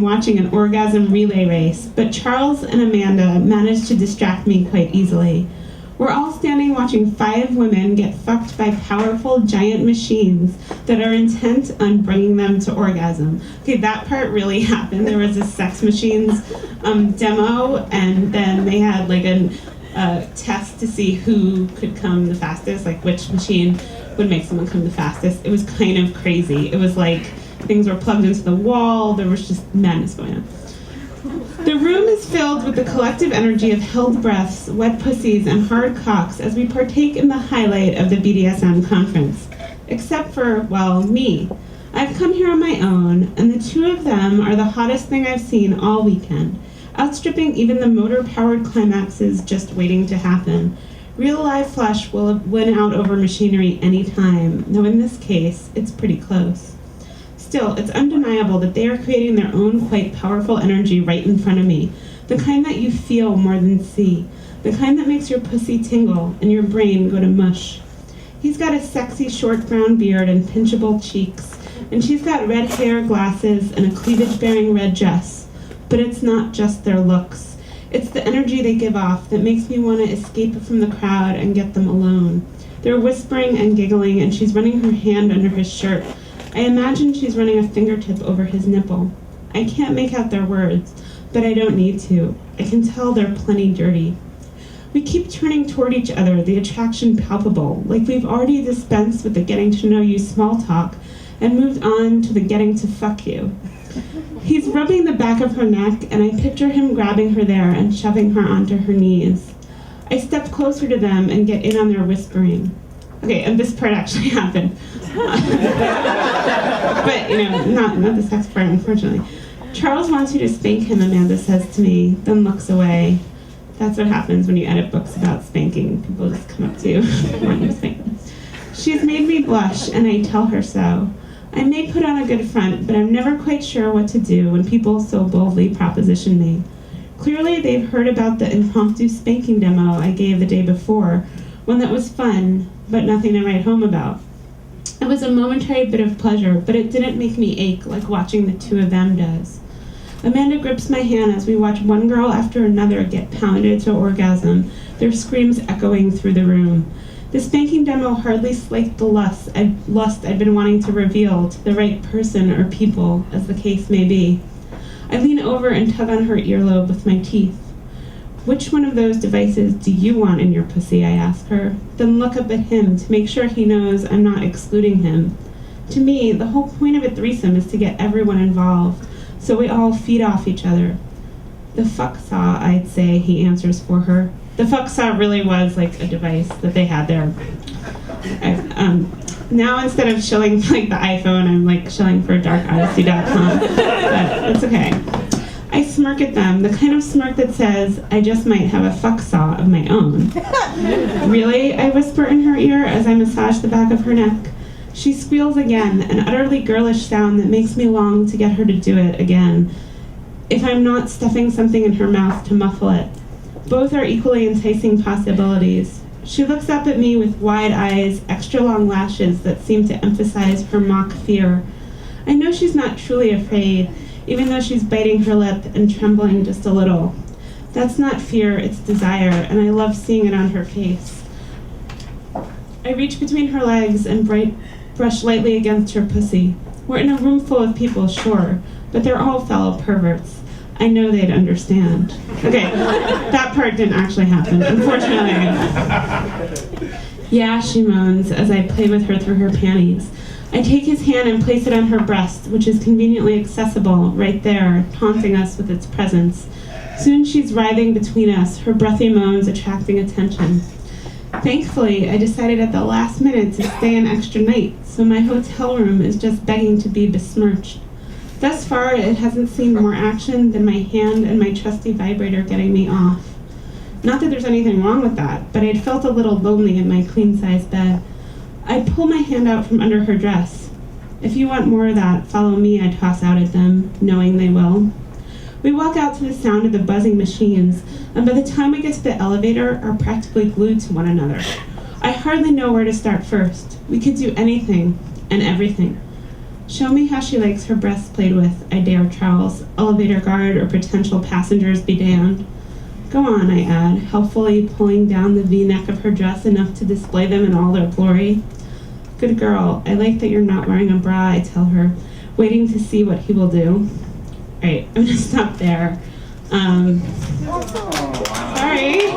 watching an orgasm relay race, but Charles and Amanda managed to distract me quite easily. We're all standing watching 5 women get fucked by powerful giant machines that are intent on bringing them to orgasm. Okay, that part really happened. There was a sex machines demo, and then they had like a test to see who could come the fastest, like which machine would make someone come the fastest. It was kind of crazy. It was like things were plugged into the wall. There was just madness going on. The room is filled with the collective energy of held breaths, wet pussies, and hard cocks as we partake in the highlight of the BDSM conference. Except for, well, me. I've come here on my own, and the 2 of them are the hottest thing I've seen all weekend, outstripping even the motor-powered climaxes just waiting to happen. Real live flesh will win out over machinery any time, though in this case, it's pretty close. Still, it's undeniable that they are creating their own quite powerful energy right in front of me, the kind that you feel more than see, the kind that makes your pussy tingle and your brain go to mush. He's got a sexy short brown beard and pinchable cheeks, and she's got red hair, glasses, and a cleavage-bearing red dress. But it's not just their looks. It's the energy they give off that makes me want to escape from the crowd and get them alone. They're whispering and giggling, and she's running her hand under his shirt. I imagine she's running a fingertip over his nipple. I can't make out their words, but I don't need to. I can tell they're plenty dirty. We keep turning toward each other, the attraction palpable, like we've already dispensed with the getting to know you small talk and moved on to the getting to fuck you. He's rubbing the back of her neck, and I picture him grabbing her there and shoving her onto her knees. I step closer to them and get in on their whispering. Okay, and this part actually happened. But, not the sex part, unfortunately. Charles wants you to spank him, Amanda says to me, then looks away. That's what happens when you edit books about spanking. People just come up to you and want you to spank them. She's made me blush, and I tell her so. I may put on a good front, but I'm never quite sure what to do when people so boldly proposition me. Clearly, they've heard about the impromptu spanking demo I gave the day before, one that was fun, but nothing to write home about. It was a momentary bit of pleasure, but it didn't make me ache like watching the 2 of them does. Amanda grips my hand as we watch one girl after another get pounded to orgasm, their screams echoing through the room. The spanking demo hardly slaked the lust I'd been wanting to reveal to the right person or people, as the case may be. I lean over and tug on her earlobe with my teeth. Which one of those devices do you want in your pussy, I ask her, then look up at him to make sure he knows I'm not excluding him. To me, the whole point of a threesome is to get everyone involved, so we all feed off each other. The fuck saw, I'd say, he answers for her. The fuck saw really was like a device that they had there. Now instead of shilling like the iPhone, I'm like shilling for darkodyssey.com, but it's okay. I smirk at them, the kind of smirk that says, I just might have a fuck saw of my own. Really? I whisper in her ear as I massage the back of her neck. She squeals again, an utterly girlish sound that makes me long to get her to do it again, if I'm not stuffing something in her mouth to muffle it. Both are equally enticing possibilities. She looks up at me with wide eyes, extra long lashes that seem to emphasize her mock fear. I know she's not truly afraid, even though she's biting her lip and trembling just a little. That's not fear, it's desire, and I love seeing it on her face. I reach between her legs and brush lightly against her pussy. We're in a room full of people, sure, but they're all fellow perverts. I know they'd understand. Okay, that part didn't actually happen, unfortunately. Yeah, she moans as I play with her through her panties. I take his hand and place it on her breast, which is conveniently accessible right there, taunting us with its presence. Soon she's writhing between us, her breathy moans attracting attention. Thankfully, I decided at the last minute to stay an extra night, so my hotel room is just begging to be besmirched. Thus far, it hasn't seen more action than my hand and my trusty vibrator getting me off. Not that there's anything wrong with that, but I'd felt a little lonely in my queen-size bed. I pull my hand out from under her dress. If you want more of that, follow me, I toss out at them, knowing they will. We walk out to the sound of the buzzing machines, and by the time we get to the elevator, are practically glued to one another. I hardly know where to start first. We could do anything and everything. Show me how she likes her breasts played with, I dare Charles. Elevator guard or potential passengers be damned. Go on, I add, helpfully pulling down the V-neck of her dress enough to display them in all their glory. Good girl, I like that you're not wearing a bra, I tell her, waiting to see what he will do. Alright, I'm gonna stop there. Sorry.